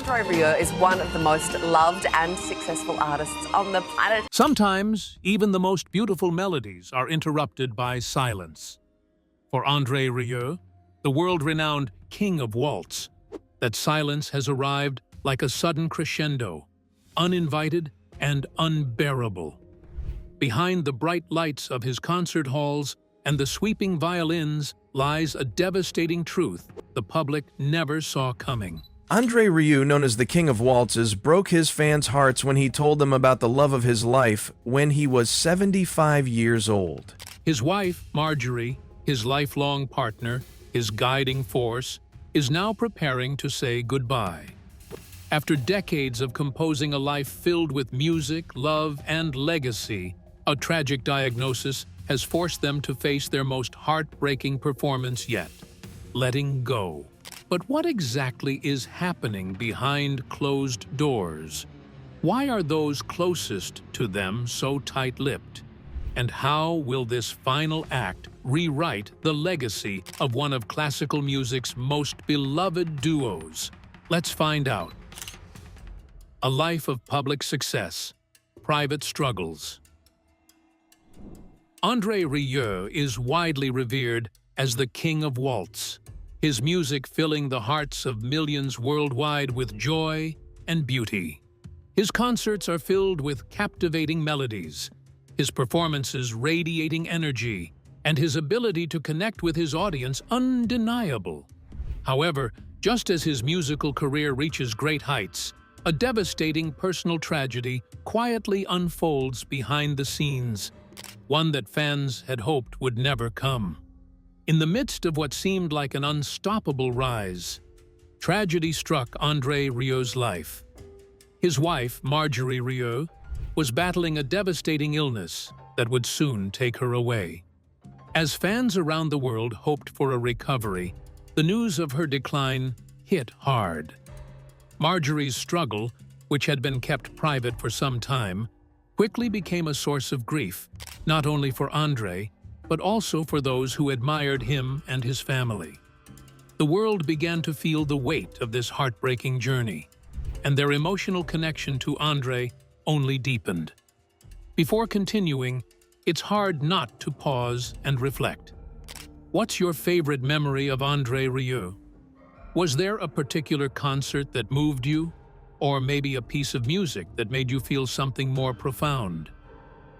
André Rieu is one of the most loved and successful artists on the planet. Sometimes, even the most beautiful melodies are interrupted by silence. For André Rieu, the world-renowned king of waltz, that silence has arrived like a sudden crescendo, uninvited and unbearable. Behind the bright lights of his concert halls and the sweeping violins lies a devastating truth the public never saw coming. André Rieu, known as the King of Waltzes, broke his fans' hearts when he told them about the love of his life when he was 75 years old. His wife, Marjorie, his lifelong partner, his guiding force, is now preparing to say goodbye. After decades of composing a life filled with music, love, and legacy, a tragic diagnosis has forced them to face their most heartbreaking performance yet: letting go. But what exactly is happening behind closed doors? Why are those closest to them so tight-lipped? And how will this final act rewrite the legacy of one of classical music's most beloved duos? Let's find out. A life of public success, private struggles. André Rieu is widely revered as the King of Waltz, his music filling the hearts of millions worldwide with joy and beauty. His concerts are filled with captivating melodies, his performances radiating energy, and his ability to connect with his audience undeniable. However, just as his musical career reaches great heights, a devastating personal tragedy quietly unfolds behind the scenes, one that fans had hoped would never come. In the midst of what seemed like an unstoppable rise, tragedy struck André Rieu's life. His wife, Marjorie Rieu, was battling a devastating illness that would soon take her away. As fans around the world hoped for a recovery, the news of her decline hit hard. Marjorie's struggle, which had been kept private for some time, quickly became a source of grief, not only for André, but also for those who admired him and his family. The world began to feel the weight of this heartbreaking journey, and their emotional connection to André only deepened. Before continuing, it's hard not to pause and reflect. What's your favorite memory of André Rieu? Was there a particular concert that moved you? Or maybe a piece of music that made you feel something more profound?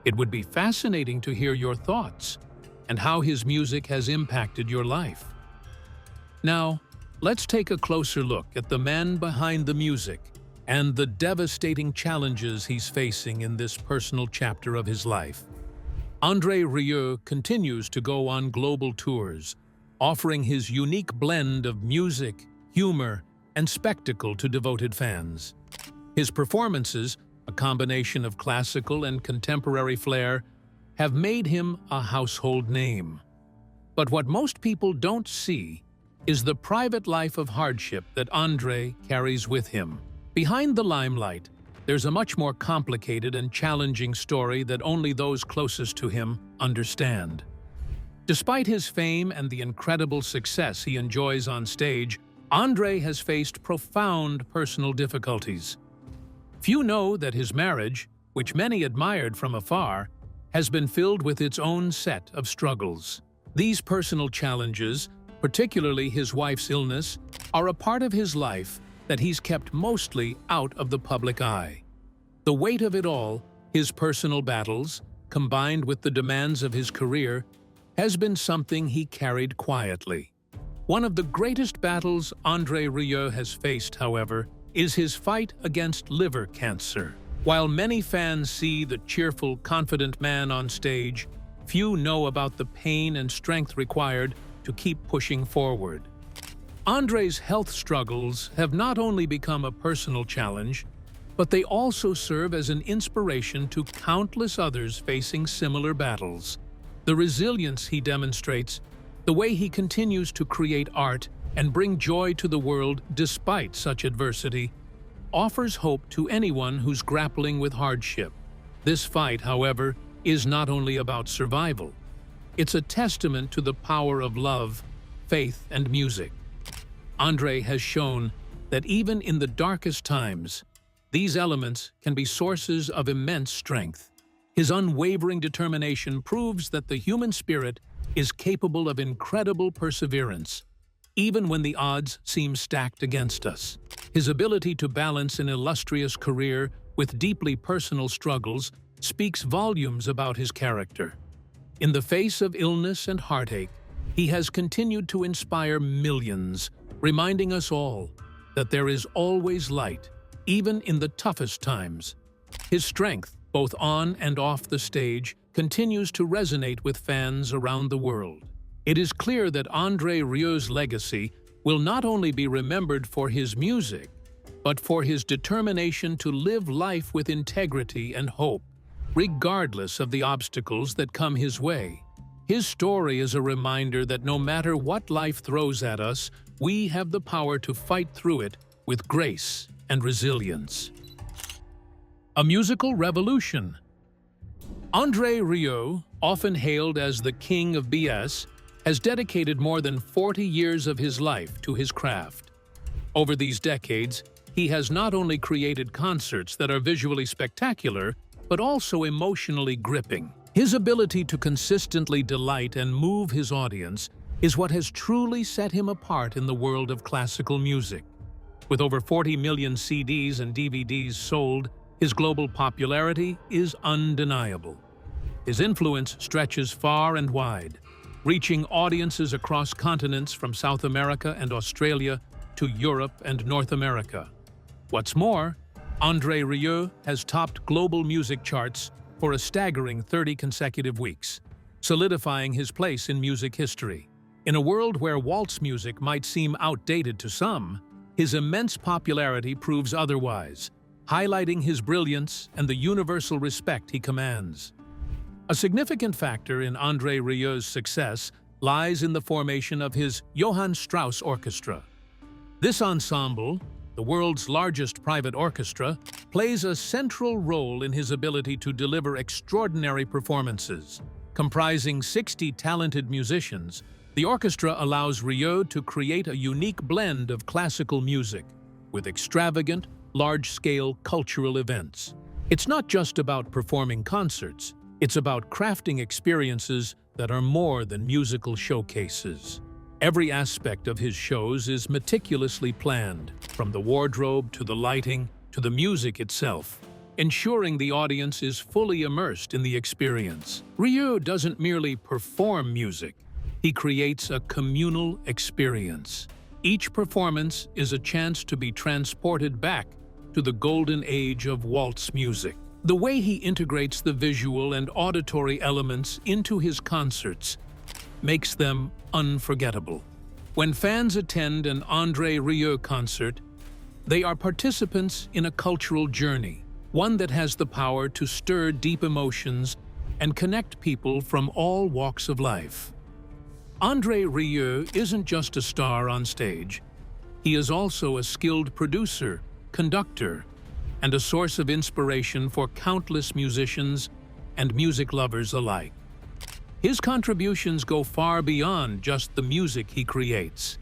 It would be fascinating to hear your thoughts and how his music has impacted your life. Now, let's take a closer look at the man behind the music and the devastating challenges he's facing in this personal chapter of his life. André Rieu continues to go on global tours, offering his unique blend of music, humor, and spectacle to devoted fans. His performances, a combination of classical and contemporary flair, have made him a household name. But what most people don't see is the private life of hardship that André carries with him. Behind the limelight, there's a much more complicated and challenging story that only those closest to him understand. Despite his fame and the incredible success he enjoys on stage, André has faced profound personal difficulties. Few know that his marriage, which many admired from afar, has been filled with its own set of struggles. These personal challenges, particularly his wife's illness, are a part of his life that he's kept mostly out of the public eye. The weight of it all, his personal battles, combined with the demands of his career, has been something he carried quietly. One of the greatest battles André Rieu has faced, however, is his fight against liver cancer. While many fans see the cheerful, confident man on stage, few know about the pain and strength required to keep pushing forward. André's health struggles have not only become a personal challenge, but they also serve as an inspiration to countless others facing similar battles. The resilience he demonstrates, the way he continues to create art and bring joy to the world despite such adversity, offers hope to anyone who's grappling with hardship. This fight, however, is not only about survival. It's a testament to the power of love, faith, and music. André has shown that even in the darkest times, these elements can be sources of immense strength. His unwavering determination proves that the human spirit is capable of incredible perseverance, even when the odds seem stacked against us. His ability to balance an illustrious career with deeply personal struggles speaks volumes about his character. In the face of illness and heartache, he has continued to inspire millions, reminding us all that there is always light, even in the toughest times. His strength, both on and off the stage, continues to resonate with fans around the world. It is clear that André Rieu's legacy will not only be remembered for his music, but for his determination to live life with integrity and hope, regardless of the obstacles that come his way. His story is a reminder that no matter what life throws at us, we have the power to fight through it with grace and resilience. A musical revolution. André Rieu, often hailed as the king of BS, has dedicated more than 40 years of his life to his craft. Over these decades, he has not only created concerts that are visually spectacular, but also emotionally gripping. His ability to consistently delight and move his audience is what has truly set him apart in the world of classical music. With over 40 million CDs and DVDs sold, his global popularity is undeniable. His influence stretches far and wide, reaching audiences across continents from South America and Australia to Europe and North America. What's more, André Rieu has topped global music charts for a staggering 30 consecutive weeks, solidifying his place in music history. In a world where waltz music might seem outdated to some, his immense popularity proves otherwise, highlighting his brilliance and the universal respect he commands. A significant factor in André Rieu's success lies in the formation of his Johann Strauss Orchestra. This ensemble, the world's largest private orchestra, plays a central role in his ability to deliver extraordinary performances. Comprising 60 talented musicians, the orchestra allows Rieu to create a unique blend of classical music with extravagant, large-scale cultural events. It's not just about performing concerts, it's about crafting experiences that are more than musical showcases. Every aspect of his shows is meticulously planned, from the wardrobe to the lighting to the music itself, ensuring the audience is fully immersed in the experience. Rieu doesn't merely perform music, he creates a communal experience. Each performance is a chance to be transported back to the golden age of waltz music. The way he integrates the visual and auditory elements into his concerts makes them unforgettable. When fans attend an André Rieu concert, they are participants in a cultural journey, one that has the power to stir deep emotions and connect people from all walks of life. André Rieu isn't just a star on stage. He is also a skilled producer, conductor, and a source of inspiration for countless musicians and music lovers alike. His contributions go far beyond just the music he creates.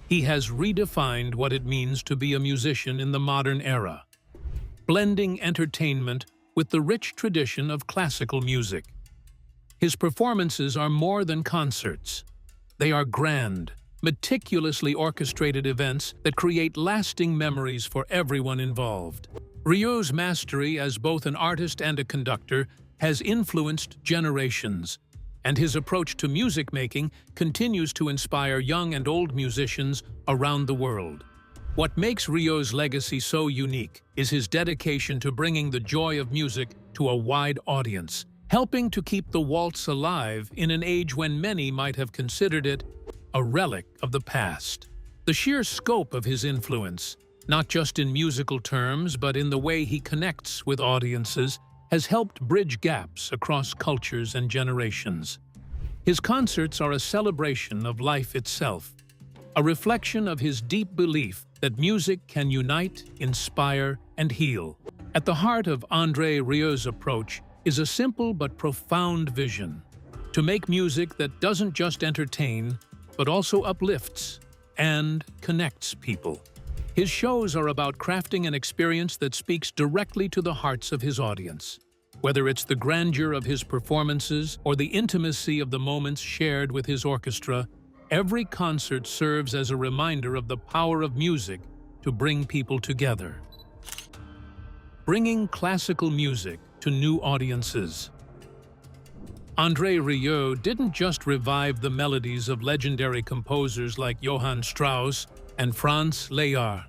He has redefined what it means to be a musician in the modern era, blending entertainment with the rich tradition of classical music. His performances are more than concerts. They are grand, meticulously orchestrated events that create lasting memories for everyone involved. Rieu's mastery as both an artist and a conductor has influenced generations, and his approach to music making continues to inspire young and old musicians around the world. What makes Rieu's legacy so unique is his dedication to bringing the joy of music to a wide audience, helping to keep the waltz alive in an age when many might have considered it a relic of the past. The sheer scope of his influence, not just in musical terms but in the way he connects with audiences, has helped bridge gaps across cultures and generations. His concerts are a celebration of life itself, a reflection of his deep belief that music can unite, inspire, and heal. At the heart of André Rieu's approach is a simple but profound vision: to make music that doesn't just entertain, but also uplifts and connects people. His shows are about crafting an experience that speaks directly to the hearts of his audience. Whether it's the grandeur of his performances or the intimacy of the moments shared with his orchestra, every concert serves as a reminder of the power of music to bring people together. Bringing classical music to new audiences. André Rieu didn't just revive the melodies of legendary composers like Johann Strauss and Franz Lehár.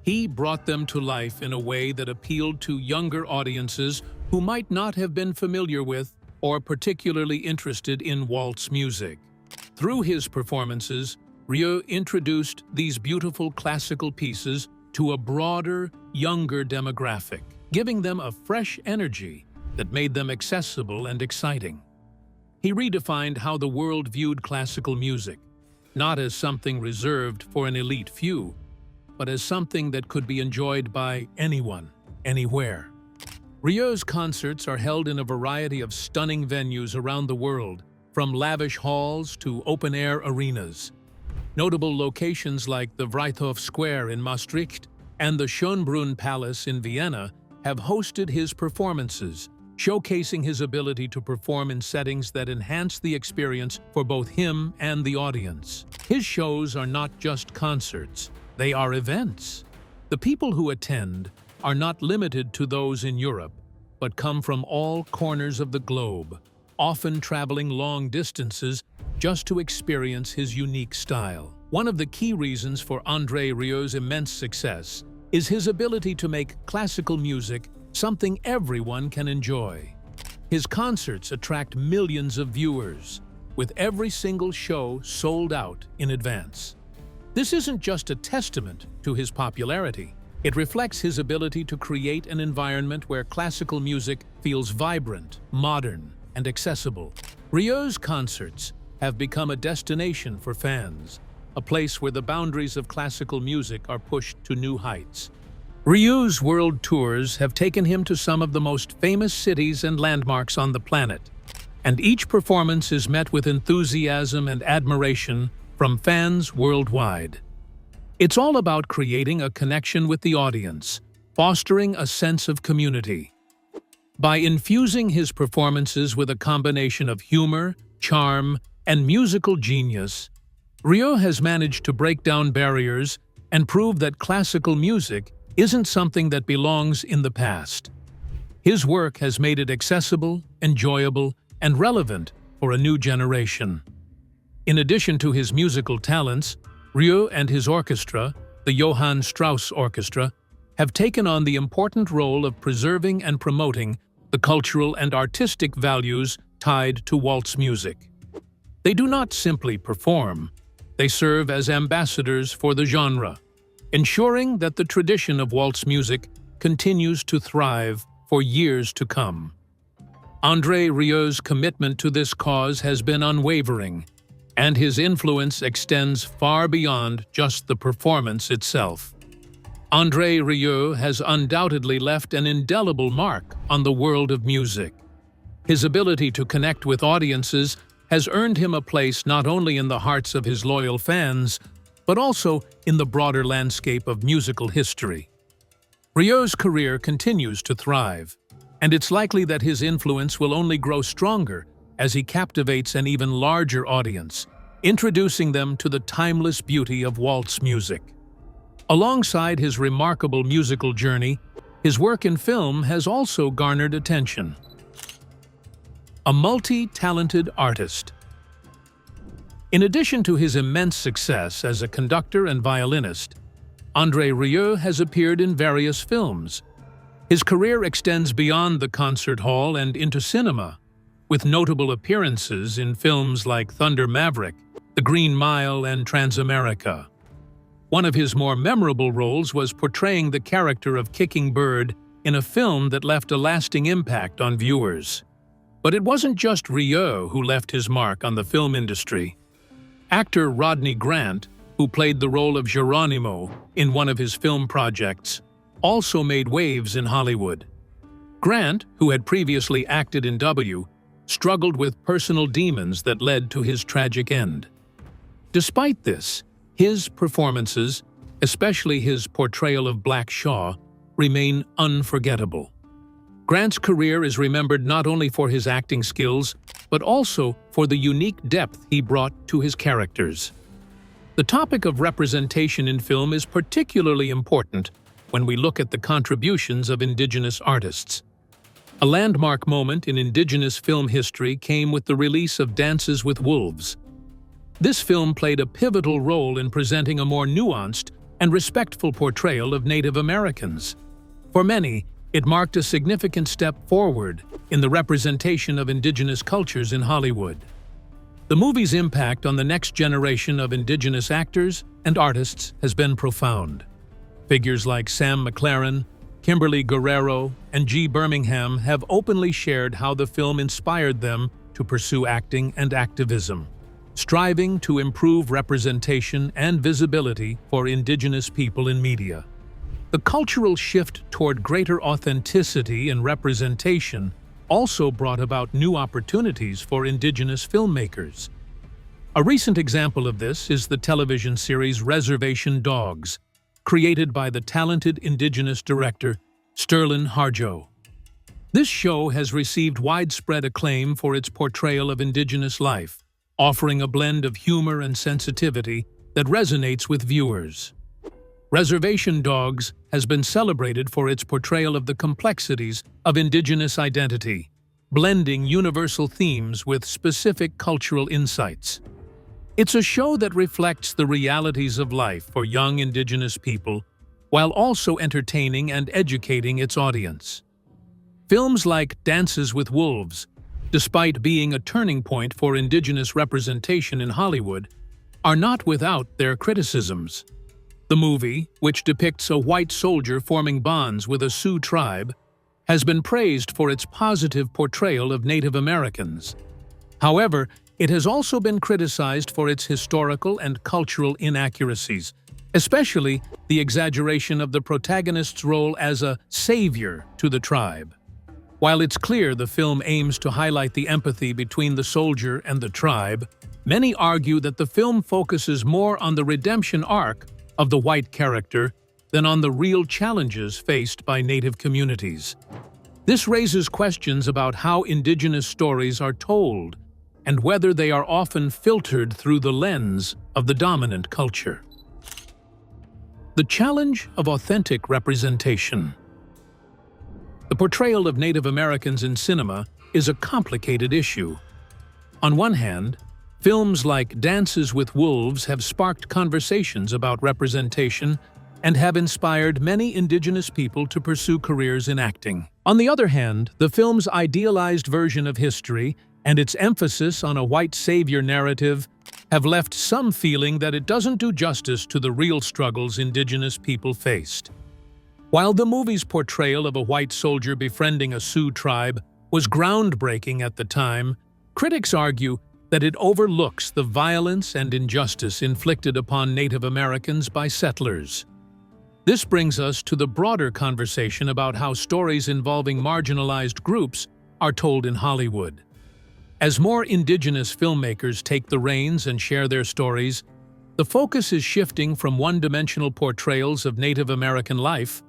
He brought them to life in a way that appealed to younger audiences who might not have been familiar with or particularly interested in waltz music. Through his performances, Rieu introduced these beautiful classical pieces to a broader, younger demographic, giving them a fresh energy that made them accessible and exciting. He redefined how the world viewed classical music, not as something reserved for an elite few, but as something that could be enjoyed by anyone, anywhere. Rieu's concerts are held in a variety of stunning venues around the world, from lavish halls to open-air arenas. Notable locations like the Vrythof Square in Maastricht and the Schönbrunn Palace in Vienna have hosted his performances, showcasing his ability to perform in settings that enhance the experience for both him and the audience. His shows are not just concerts, they are events. The people who attend are not limited to those in Europe, but come from all corners of the globe, often traveling long distances just to experience his unique style. One of the key reasons for André Rieu's immense success is his ability to make classical music something everyone can enjoy. His concerts attract millions of viewers, with every single show sold out in advance. This isn't just a testament to his popularity. It reflects his ability to create an environment where classical music feels vibrant, modern, and accessible. Rieu's concerts have become a destination for fans, a place where the boundaries of classical music are pushed to new heights. Rieu's world tours have taken him to some of the most famous cities and landmarks on the planet, and each performance is met with enthusiasm and admiration from fans worldwide. It's all about creating a connection with the audience, fostering a sense of community. By infusing his performances with a combination of humor, charm, and musical genius, Rieu has managed to break down barriers and prove that classical music isn't something that belongs in the past. His work has made it accessible, enjoyable, and relevant for a new generation. In addition to his musical talents, Rieu and his orchestra, the Johann Strauss Orchestra, have taken on the important role of preserving and promoting the cultural and artistic values tied to waltz music. They do not simply perform, they serve as ambassadors for the genre, ensuring that the tradition of waltz music continues to thrive for years to come. André Rieu's commitment to this cause has been unwavering, and his influence extends far beyond just the performance itself. André Rieu has undoubtedly left an indelible mark on the world of music. His ability to connect with audiences has earned him a place not only in the hearts of his loyal fans, but also in the broader landscape of musical history. Rieu's career continues to thrive, and it's likely that his influence will only grow stronger as he captivates an even larger audience, introducing them to the timeless beauty of waltz music. Alongside his remarkable musical journey, his work in film has also garnered attention. A multi-talented artist. In addition to his immense success as a conductor and violinist, André Rieu has appeared in various films. His career extends beyond the concert hall and into cinema, with notable appearances in films like Thunder Maverick, The Green Mile, and Transamerica. One of his more memorable roles was portraying the character of Kicking Bird in a film that left a lasting impact on viewers. But it wasn't just Rieu who left his mark on the film industry. Actor Rodney Grant, who played the role of Geronimo in one of his film projects, also made waves in Hollywood. Grant, who had previously acted in W, struggled with personal demons that led to his tragic end. Despite this, his performances, especially his portrayal of Black Shaw, remain unforgettable. Grant's career is remembered not only for his acting skills, but also for the unique depth he brought to his characters. The topic of representation in film is particularly important when we look at the contributions of Indigenous artists. A landmark moment in Indigenous film history came with the release of Dances with Wolves. This film played a pivotal role in presenting a more nuanced and respectful portrayal of Native Americans. For many, it marked a significant step forward in the representation of Indigenous cultures in Hollywood. The movie's impact on the next generation of Indigenous actors and artists has been profound. Figures like Sam McLaren, Kimberly Guerrero, and G. Birmingham have openly shared how the film inspired them to pursue acting and activism, striving to improve representation and visibility for Indigenous people in media. The cultural shift toward greater authenticity and representation also brought about new opportunities for Indigenous filmmakers. A recent example of this is the television series Reservation Dogs, created by the talented Indigenous director Sterling Harjo. This show has received widespread acclaim for its portrayal of Indigenous life, offering a blend of humor and sensitivity that resonates with viewers. Reservation Dogs has been celebrated for its portrayal of the complexities of Indigenous identity, blending universal themes with specific cultural insights. It's a show that reflects the realities of life for young Indigenous people, while also entertaining and educating its audience. Films like Dances with Wolves, despite being a turning point for Indigenous representation in Hollywood, are not without their criticisms. The movie, which depicts a white soldier forming bonds with a Sioux tribe, has been praised for its positive portrayal of Native Americans. However, it has also been criticized for its historical and cultural inaccuracies, especially the exaggeration of the protagonist's role as a savior to the tribe. While it's clear the film aims to highlight the empathy between the soldier and the tribe, many argue that the film focuses more on the redemption arc of the white character than on the real challenges faced by Native communities. This raises questions about how Indigenous stories are told and whether they are often filtered through the lens of the dominant culture. The challenge of authentic representation. The portrayal of Native Americans in cinema is a complicated issue. On one hand, films like Dances with Wolves have sparked conversations about representation and have inspired many Indigenous people to pursue careers in acting. On the other hand, the film's idealized version of history and its emphasis on a white savior narrative have left some feeling that it doesn't do justice to the real struggles Indigenous people faced. While the movie's portrayal of a white soldier befriending a Sioux tribe was groundbreaking at the time, critics argue that it overlooks the violence and injustice inflicted upon Native Americans by settlers. This brings us to the broader conversation about how stories involving marginalized groups are told in Hollywood. As more Indigenous filmmakers take the reins and share their stories, the focus is shifting from one-dimensional portrayals of Native American life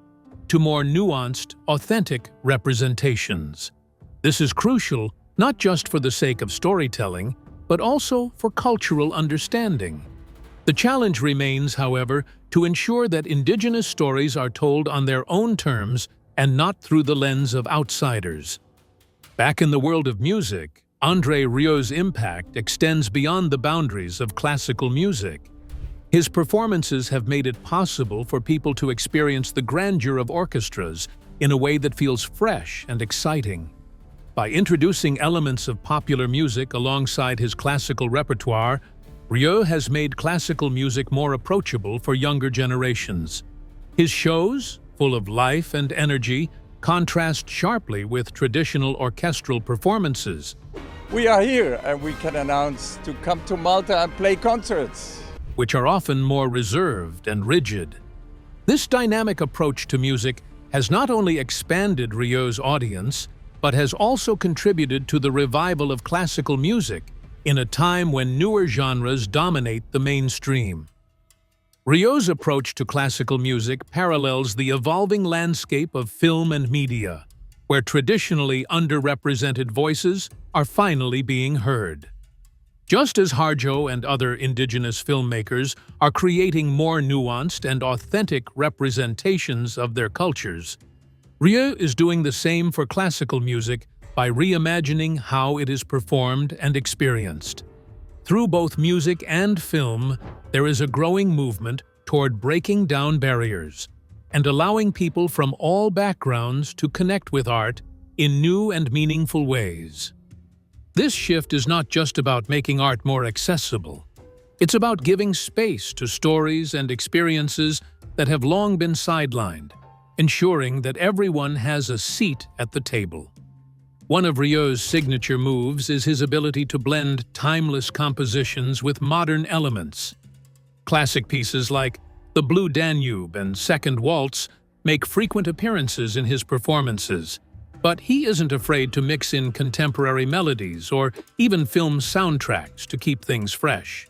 to more nuanced, authentic representations. This is crucial not just for the sake of storytelling, but also for cultural understanding. The challenge remains, however, to ensure that Indigenous stories are told on their own terms and not through the lens of outsiders. Back in the world of music, André Rieu's impact extends beyond the boundaries of classical music. His performances have made it possible for people to experience the grandeur of orchestras in a way that feels fresh and exciting. By introducing elements of popular music alongside his classical repertoire, Rieu has made classical music more approachable for younger generations. His shows, full of life and energy, contrast sharply with traditional orchestral performances, We are here and we can announce to come to Malta and play concerts, which are often more reserved and rigid. This dynamic approach to music has not only expanded Rieu's audience, but has also contributed to the revival of classical music in a time when newer genres dominate the mainstream. Rieu's approach to classical music parallels the evolving landscape of film and media, where traditionally underrepresented voices are finally being heard. Just as Harjo and other indigenous filmmakers are creating more nuanced and authentic representations of their cultures, Rieu is doing the same for classical music by reimagining how it is performed and experienced. Through both music and film, there is a growing movement toward breaking down barriers and allowing people from all backgrounds to connect with art in new and meaningful ways. This shift is not just about making art more accessible. It's about giving space to stories and experiences that have long been sidelined, ensuring that everyone has a seat at the table. One of Rieu's signature moves is his ability to blend timeless compositions with modern elements. Classic pieces like The Blue Danube and Second Waltz make frequent appearances in his performances, but he isn't afraid to mix in contemporary melodies or even film soundtracks to keep things fresh.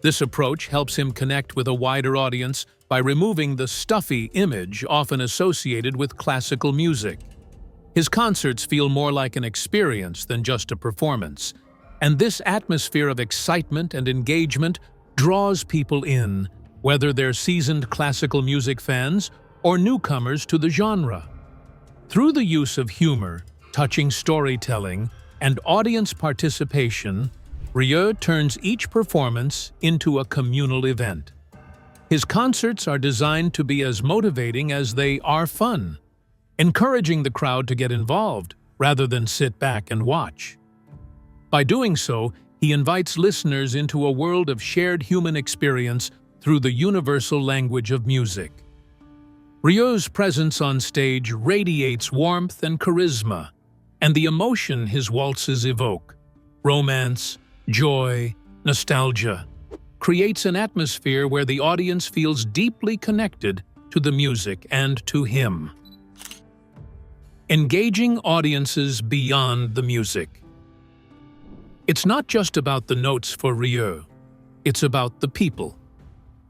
This approach helps him connect with a wider audience by removing the stuffy image often associated with classical music. His concerts feel more like an experience than just a performance, and this atmosphere of excitement and engagement draws people in, whether they're seasoned classical music fans or newcomers to the genre. Through the use of humor, touching storytelling, and audience participation, Rieu turns each performance into a communal event. His concerts are designed to be as motivating as they are fun, encouraging the crowd to get involved rather than sit back and watch. By doing so, he invites listeners into a world of shared human experience through the universal language of music. Rieu's presence on stage radiates warmth and charisma, and the emotion his waltzes evoke, romance, joy, nostalgia, creates an atmosphere where the audience feels deeply connected to the music and to him. Engaging audiences beyond the music. It's not just about the notes for Rieu, it's about the people.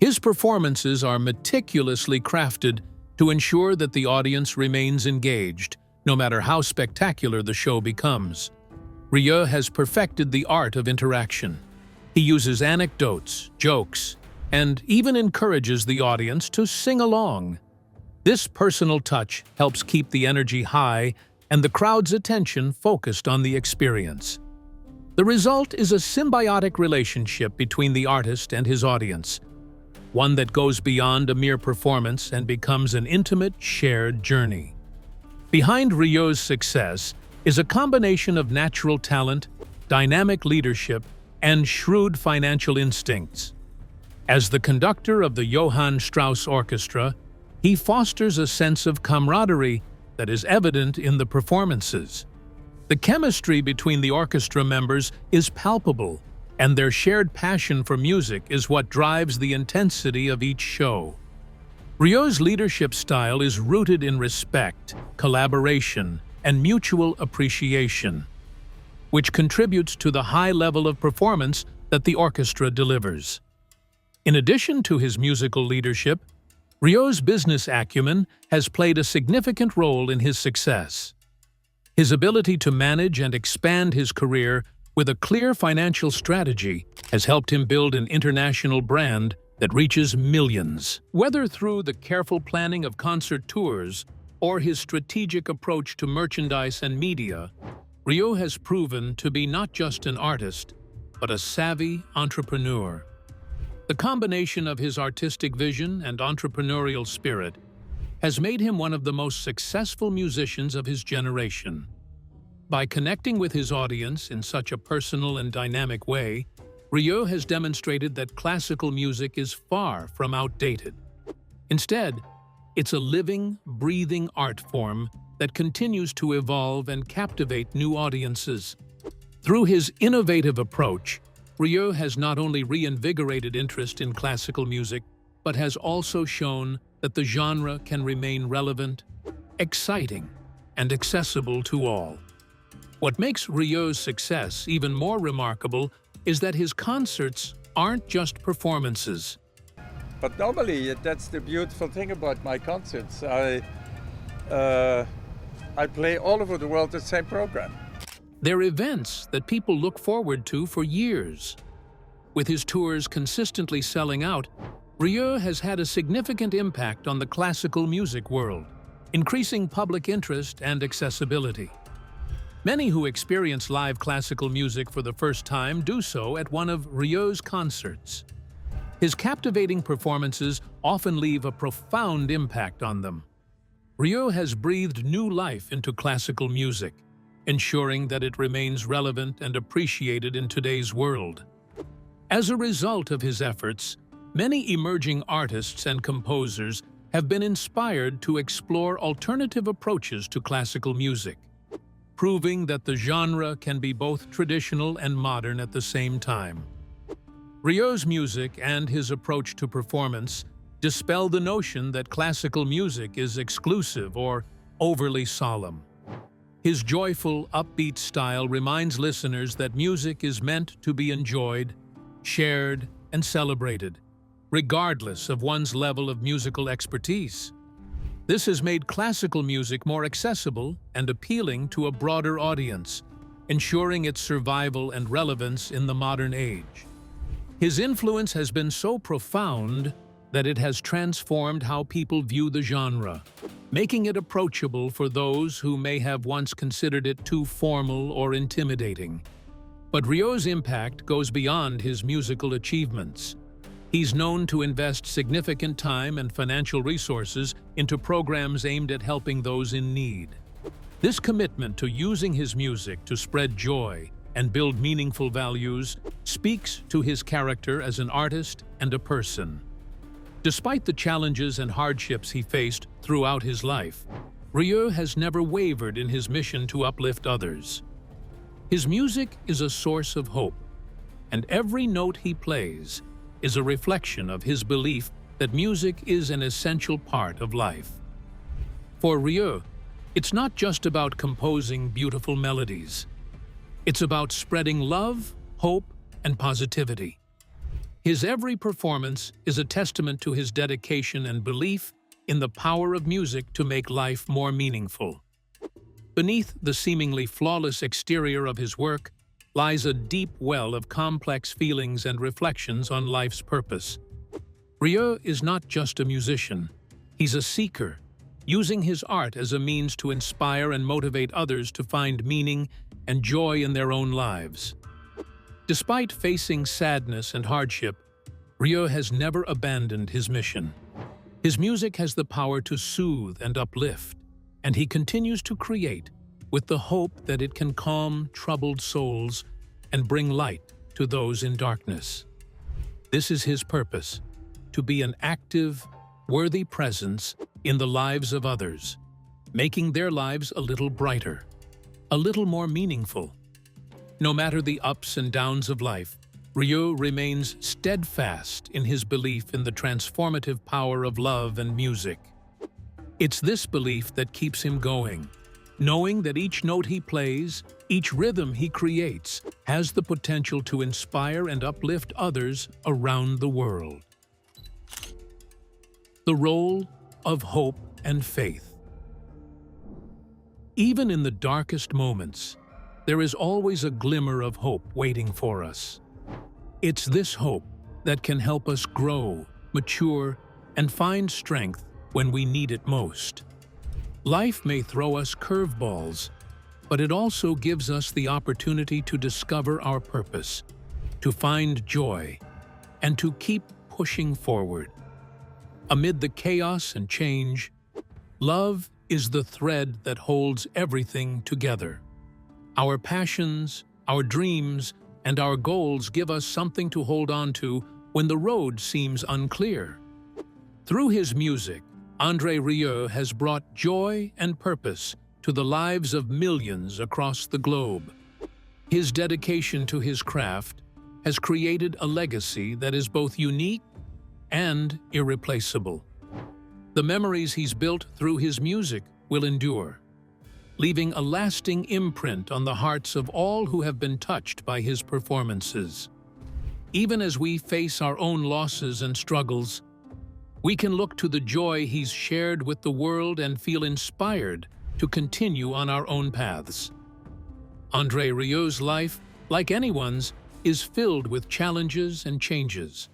His performances are meticulously crafted to ensure that the audience remains engaged, no matter how spectacular the show becomes. Rieu has perfected the art of interaction. He uses anecdotes, jokes, and even encourages the audience to sing along. This personal touch helps keep the energy high and the crowd's attention focused on the experience. The result is a symbiotic relationship between the artist and his audience, one that goes beyond a mere performance and becomes an intimate, shared journey. Behind Rieu's success is a combination of natural talent, dynamic leadership, and shrewd financial instincts. As the conductor of the Johann Strauss Orchestra, he fosters a sense of camaraderie that is evident in the performances. The chemistry between the orchestra members is palpable, and their shared passion for music is what drives the intensity of each show. Rieu's leadership style is rooted in respect, collaboration, and mutual appreciation, which contributes to the high level of performance that the orchestra delivers. In addition to his musical leadership, Rieu's business acumen has played a significant role in his success. His ability to manage and expand his career with a clear financial strategy has helped him build an international brand that reaches millions. Whether through the careful planning of concert tours or his strategic approach to merchandise and media, Rieu has proven to be not just an artist, but a savvy entrepreneur. The combination of his artistic vision and entrepreneurial spirit has made him one of the most successful musicians of his generation. By connecting with his audience in such a personal and dynamic way, Rieu has demonstrated that classical music is far from outdated. Instead, it's a living, breathing art form that continues to evolve and captivate new audiences. Through his innovative approach, Rieu has not only reinvigorated interest in classical music, but has also shown that the genre can remain relevant, exciting, and accessible to all. What makes Rieu's success even more remarkable is that his concerts aren't just performances. But normally, that's the beautiful thing about my concerts. I play all over the world the same program. They're events that people look forward to for years. With his tours consistently selling out, Rieu has had a significant impact on the classical music world, increasing public interest and accessibility. Many who experience live classical music for the first time do so at one of Rieu's concerts. His captivating performances often leave a profound impact on them. Rieu has breathed new life into classical music, ensuring that it remains relevant and appreciated in today's world. As a result of his efforts, many emerging artists and composers have been inspired to explore alternative approaches to classical music, proving that the genre can be both traditional and modern at the same time. Rieu's music and his approach to performance dispel the notion that classical music is exclusive or overly solemn. His joyful, upbeat style reminds listeners that music is meant to be enjoyed, shared, and celebrated, regardless of one's level of musical expertise. This has made classical music more accessible and appealing to a broader audience, ensuring its survival and relevance in the modern age. His influence has been so profound that it has transformed how people view the genre, making it approachable for those who may have once considered it too formal or intimidating. But Rieu's impact goes beyond his musical achievements. He's known to invest significant time and financial resources into programs aimed at helping those in need. This commitment to using his music to spread joy and build meaningful values speaks to his character as an artist and a person. Despite the challenges and hardships he faced throughout his life, Rieu has never wavered in his mission to uplift others. His music is a source of hope, and every note he plays is a reflection of his belief that music is an essential part of life. For Rieu, it's not just about composing beautiful melodies. It's about spreading love, hope, and positivity. His every performance is a testament to his dedication and belief in the power of music to make life more meaningful. Beneath the seemingly flawless exterior of his work lies a deep well of complex feelings and reflections on life's purpose. Rieu is not just a musician. He's a seeker, using his art as a means to inspire and motivate others to find meaning and joy in their own lives. Despite facing sadness and hardship, Rieu has never abandoned his mission. His music has the power to soothe and uplift, and he continues to create with the hope that it can calm troubled souls and bring light to those in darkness. This is his purpose, to be an active, worthy presence in the lives of others, making their lives a little brighter, a little more meaningful. No matter the ups and downs of life, Rieu remains steadfast in his belief in the transformative power of love and music. It's this belief that keeps him going, knowing that each note he plays, each rhythm he creates, has the potential to inspire and uplift others around the world. The role of hope and faith. Even in the darkest moments, there is always a glimmer of hope waiting for us. It's this hope that can help us grow, mature, and find strength when we need it most. Life may throw us curveballs, but it also gives us the opportunity to discover our purpose, to find joy, and to keep pushing forward. Amid the chaos and change, love is the thread that holds everything together. Our passions, our dreams, and our goals give us something to hold on to when the road seems unclear. Through his music, André Rieu has brought joy and purpose to the lives of millions across the globe. His dedication to his craft has created a legacy that is both unique and irreplaceable. The memories he's built through his music will endure, leaving a lasting imprint on the hearts of all who have been touched by his performances. Even as we face our own losses and struggles, we can look to the joy he's shared with the world and feel inspired to continue on our own paths. André Rieu's life, like anyone's, is filled with challenges and changes.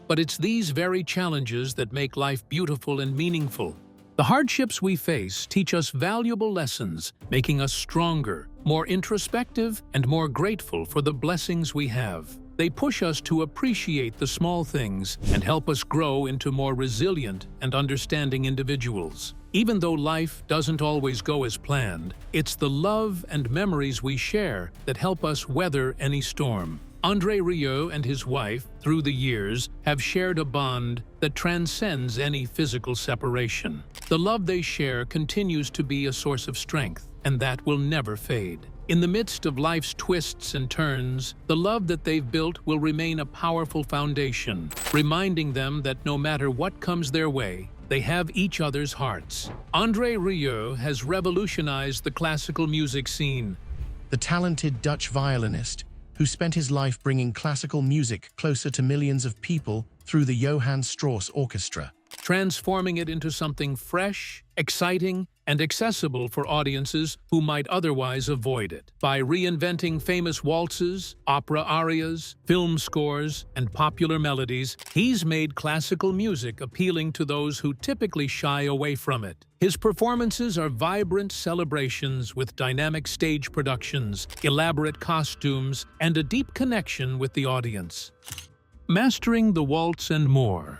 But it's these very challenges that make life beautiful and meaningful. The hardships we face teach us valuable lessons, making us stronger, more introspective, and more grateful for the blessings we have. They push us to appreciate the small things and help us grow into more resilient and understanding individuals. Even though life doesn't always go as planned, it's the love and memories we share that help us weather any storm. André Rieu and his wife, through the years, have shared a bond that transcends any physical separation. The love they share continues to be a source of strength, and that will never fade. In the midst of life's twists and turns, the love that they've built will remain a powerful foundation, reminding them that no matter what comes their way, they have each other's hearts. André Rieu has revolutionized the classical music scene. The talented Dutch violinist, who spent his life bringing classical music closer to millions of people through the Johann Strauss Orchestra, transforming it into something fresh, exciting, and accessible for audiences who might otherwise avoid it. By reinventing famous waltzes, opera arias, film scores, and popular melodies, he's made classical music appealing to those who typically shy away from it. His performances are vibrant celebrations with dynamic stage productions, elaborate costumes, and a deep connection with the audience. Mastering the waltz and more.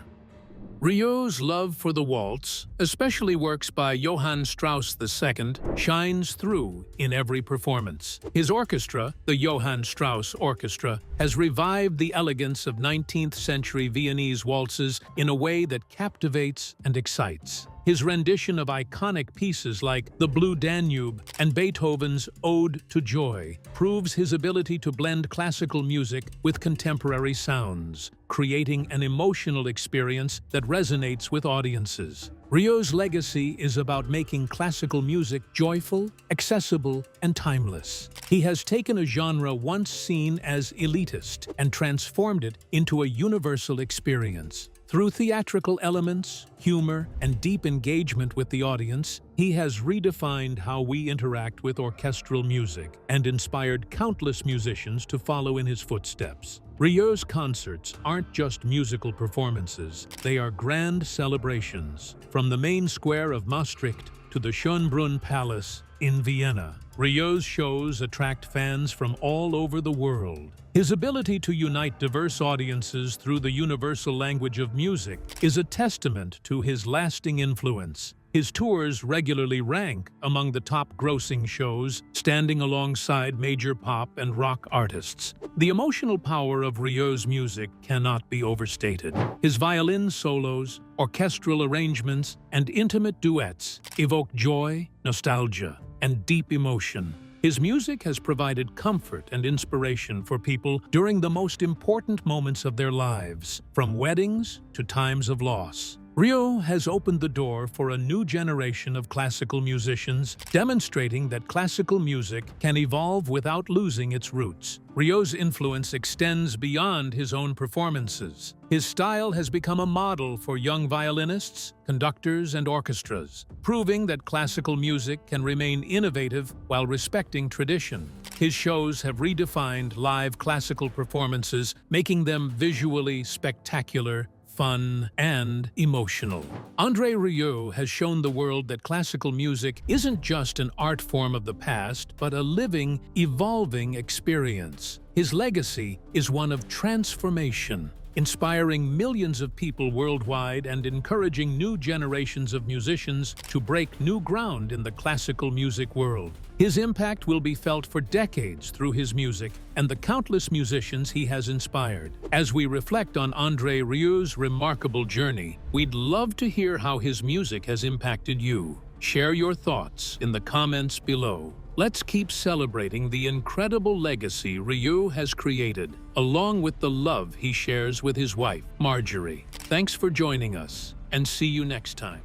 Rieu's love for the waltz, especially works by Johann Strauss II, shines through in every performance. His orchestra, the Johann Strauss Orchestra, has revived the elegance of 19th-century Viennese waltzes in a way that captivates and excites. His rendition of iconic pieces like The Blue Danube and Beethoven's Ode to Joy proves his ability to blend classical music with contemporary sounds, creating an emotional experience that resonates with audiences. Rieu's legacy is about making classical music joyful, accessible, and timeless. He has taken a genre once seen as elitist and transformed it into a universal experience. Through theatrical elements, humor, and deep engagement with the audience, he has redefined how we interact with orchestral music and inspired countless musicians to follow in his footsteps. Rieu's concerts aren't just musical performances, they are grand celebrations. From the main square of Maastricht to the Schönbrunn Palace in Vienna, Rieu's shows attract fans from all over the world. His ability to unite diverse audiences through the universal language of music is a testament to his lasting influence. His tours regularly rank among the top-grossing shows, standing alongside major pop and rock artists. The emotional power of Rieu's music cannot be overstated. His violin solos, orchestral arrangements, and intimate duets evoke joy, nostalgia, and deep emotion. His music has provided comfort and inspiration for people during the most important moments of their lives, from weddings to times of loss. Rieu has opened the door for a new generation of classical musicians, demonstrating that classical music can evolve without losing its roots. Rieu's influence extends beyond his own performances. His style has become a model for young violinists, conductors, and orchestras, proving that classical music can remain innovative while respecting tradition. His shows have redefined live classical performances, making them visually spectacular, fun, and emotional. André Rieu has shown the world that classical music isn't just an art form of the past, but a living, evolving experience. His legacy is one of transformation, inspiring millions of people worldwide and encouraging new generations of musicians to break new ground in the classical music world. His impact will be felt for decades through his music and the countless musicians he has inspired. As we reflect on André Rieu's remarkable journey, we'd love to hear how his music has impacted you. Share your thoughts in the comments below. Let's keep celebrating the incredible legacy Rieu has created, along with the love he shares with his wife, Marjorie. Thanks for joining us, and see you next time.